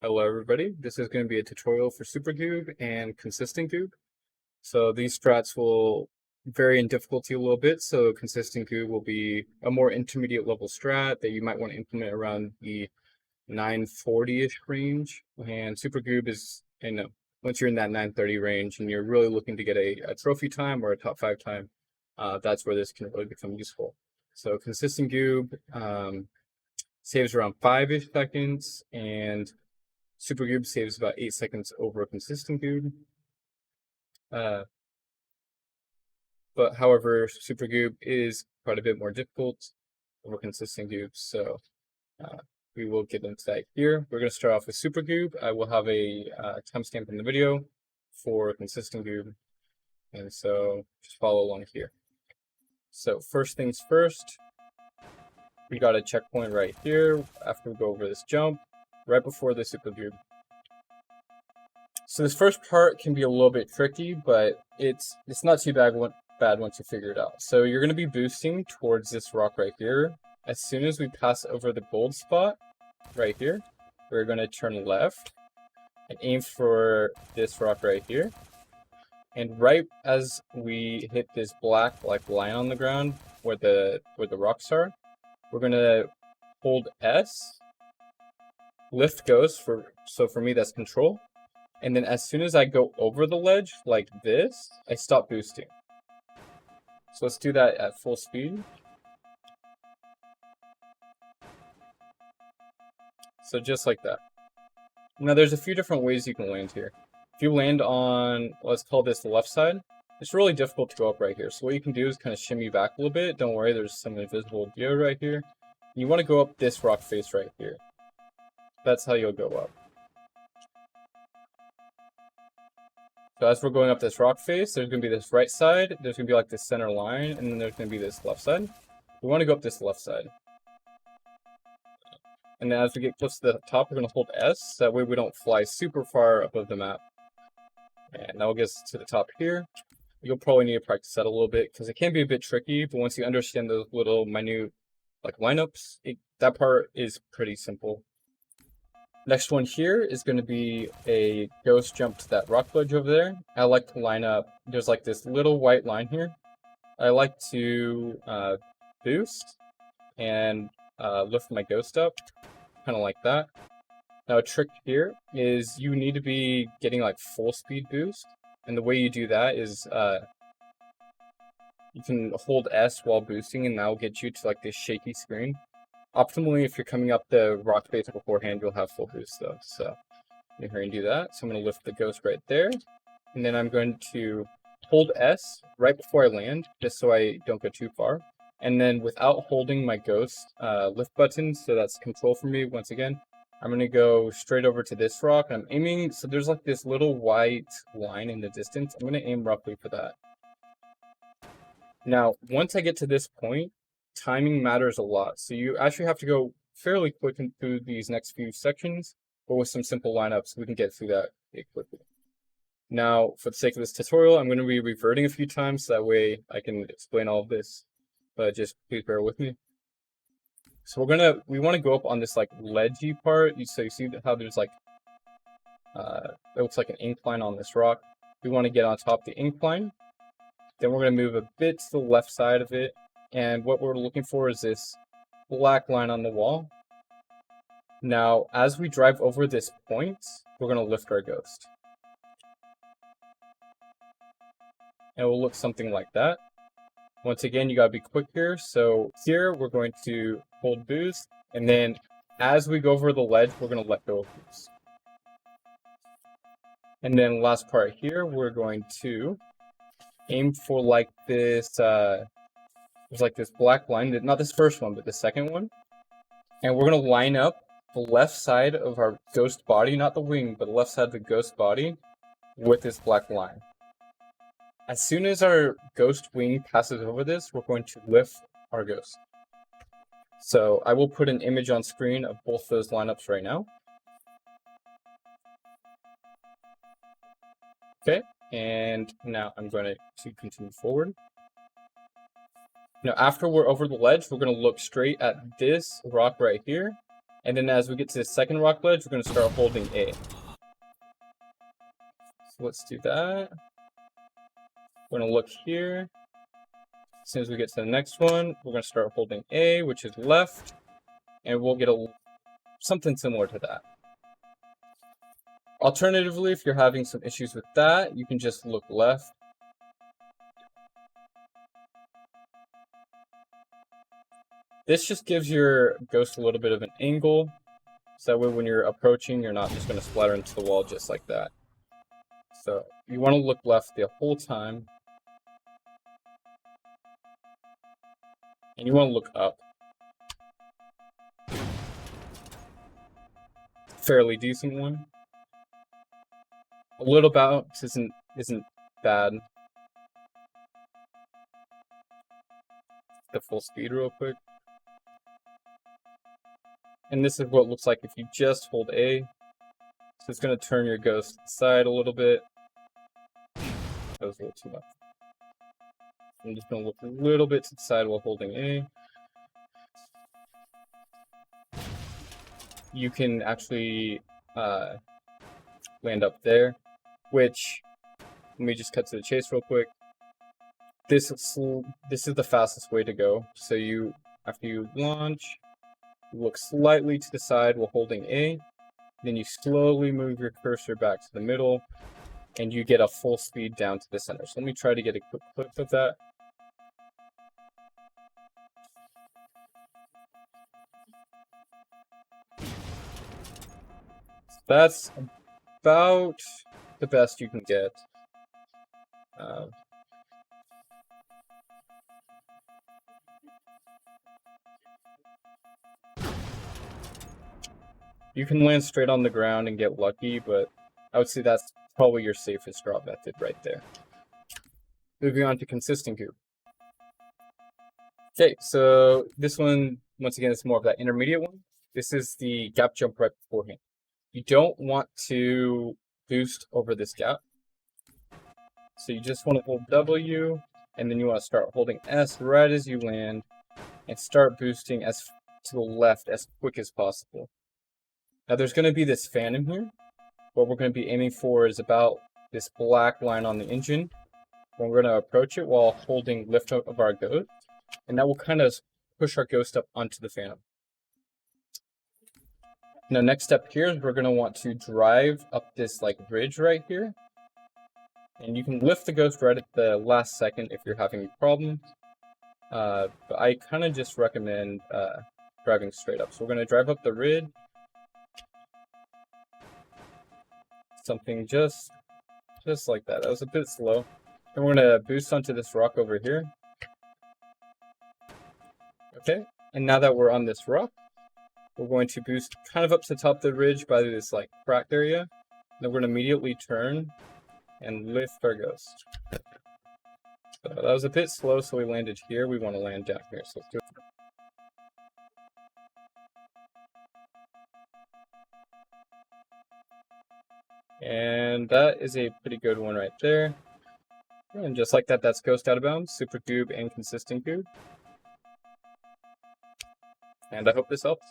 Hello everybody, this is going to be a tutorial for Super GOOB and Consistent GOOB. So these strats will vary in difficulty a little bit, so Consistent GOOB will be a more intermediate level strat that you might want to implement around the 940-ish range, and Super GOOB is, once you're in that 930 range and you're really looking to get a trophy time or a top 5 time, that's where this can really become useful. So Consistent GOOB saves around 5-ish seconds, and Super GOOB saves about 8 seconds over Consistent GOOB. But however, Super GOOB is quite a bit more difficult over Consistent GOOB, so we will get into that here. We're going to start off with Super GOOB. I will have a timestamp in the video for Consistent GOOB, and so just follow along here. So first things first, we got a checkpoint right here after we go over this jump, right before the Super GOOB. So this first part can be a little bit tricky, but it's not too bad once you figure it out. So you're going to be boosting towards this rock right here. As soon as we pass over the gold spot right here, we're going to turn left and aim for this rock right here. And right as we hit this black line on the ground where the rocks are, we're going to hold S, lift ghost, so for me that's control. And then as soon as I go over the ledge like this, I stop boosting. So let's do that at full speed. So just like that. Now there's a few different ways you can land here. If you land on, let's call this the left side, it's really difficult to go up right here. So what you can do is kind of shimmy back a little bit. Don't worry, there's some invisible gear right here. You want to go up this rock face right here. That's how you'll go up. So as we're going up this rock face, there's going to be this right side, there's going to be like this center line, and then there's going to be this left side. We want to go up this left side. And then as we get close to the top, we're going to hold S, that way we don't fly super far above the map. And that will get us to the top here. You'll probably need to practice that a little bit, because it can be a bit tricky, but once you understand those little minute lineups, that part is pretty simple. Next one here is going to be a ghost jump to that rock ledge over there. I like to line up, there's like this little white line here. I like to boost and lift my ghost up, kind of like that. Now a trick here is you need to be getting like full speed boost. And the way you do that is you can hold S while boosting, and that will get you to like this shaky screen. Optimally, if you're coming up the rock face beforehand, you'll have full boost though. So I'm going to do that. So I'm going to lift the ghost right there. And then I'm going to hold S right before I land, just so I don't go too far. And then without holding my ghost lift button, so that's control for me once again, I'm going to go straight over to this rock. I'm aiming, so there's like this little white line in the distance. I'm going to aim roughly for that. Now, once I get to this point, timing matters a lot. So you actually have to go fairly quick through these next few sections, but with some simple lineups, we can get through that quickly. Now, for the sake of this tutorial, I'm going to be reverting a few times, so that way I can explain all of this, but just please bear with me. So we want to go up on this like ledgy part. So you see how there's like, it looks like an incline on this rock. We want to get on top of the incline. Then we're going to move a bit to the left side of it. And what we're looking for is this black line on the wall. Now, as we drive over this point, we're going to lift our ghost. And it will look something like that. Once again, you got to be quick here. So here, we're going to hold boost. And then as we go over the ledge, we're going to let go of boost. And then last part here, we're going to aim for like this... there's like this black line, not this first one, but the second one. And we're going to line up the left side of our ghost body, not the wing, but the left side of the ghost body with this black line. As soon as our ghost wing passes over this, we're going to lift our ghost. So I will put an image on screen of both those lineups right now. Okay, and now I'm going to continue forward. Now, after we're over the ledge, we're going to look straight at this rock right here. And then as we get to the second rock ledge, we're going to start holding A. So let's do that. We're going to look here. As soon as we get to the next one, we're going to start holding A, which is left. And we'll get something similar to that. Alternatively, if you're having some issues with that, you can just look left. This just gives your ghost a little bit of an angle, so that way when you're approaching, you're not just going to splatter into the wall just like that. So you want to look left the whole time, and you want to look up. Fairly decent one. A little bounce isn't bad. The full speed real quick. And this is what it looks like if you just hold A. So it's going to turn your ghost to the side a little bit. That was a little too much. I'm just going to look a little bit to the side while holding A. You can actually land up there, which, let me just cut to the chase real quick. This is the fastest way to go. So after you launch, look slightly to the side while holding A, then you slowly move your cursor back to the middle, and you get a full speed down to the center. So let me try to get a quick clip of that. That's about the best you can get. You can land straight on the ground and get lucky, but I would say that's probably your safest drop method right there. Moving on to consistent goob. Okay, so this one, once again, is more of that intermediate one. This is the gap jump right beforehand. You don't want to boost over this gap. So you just want to hold W, and then you want to start holding S right as you land, and start boosting to the left as quick as possible. Now there's going to be this phantom here. What we're going to be aiming for is about this black line on the engine. We're going to approach it while holding lift of our ghost, and that will kind of push our ghost up onto the phantom. Now next step here is we're going to want to drive up this ridge right here. And you can lift the ghost right at the last second if you're having problems. But I kind of just recommend driving straight up. So we're going to drive up the ridge. Something just like that. That was a bit slow. And we're going to boost onto this rock over here. Okay, and now that we're on this rock, we're going to boost kind of up to the top of the ridge by this cracked area. Then we're going to immediately turn and lift our ghost. So that was a bit slow, so we landed here. We want to land down here, so let's do it. And that is a pretty good one right there. And just like that, that's ghost out of bounds, super goob, and consistent goob. And I hope this helps.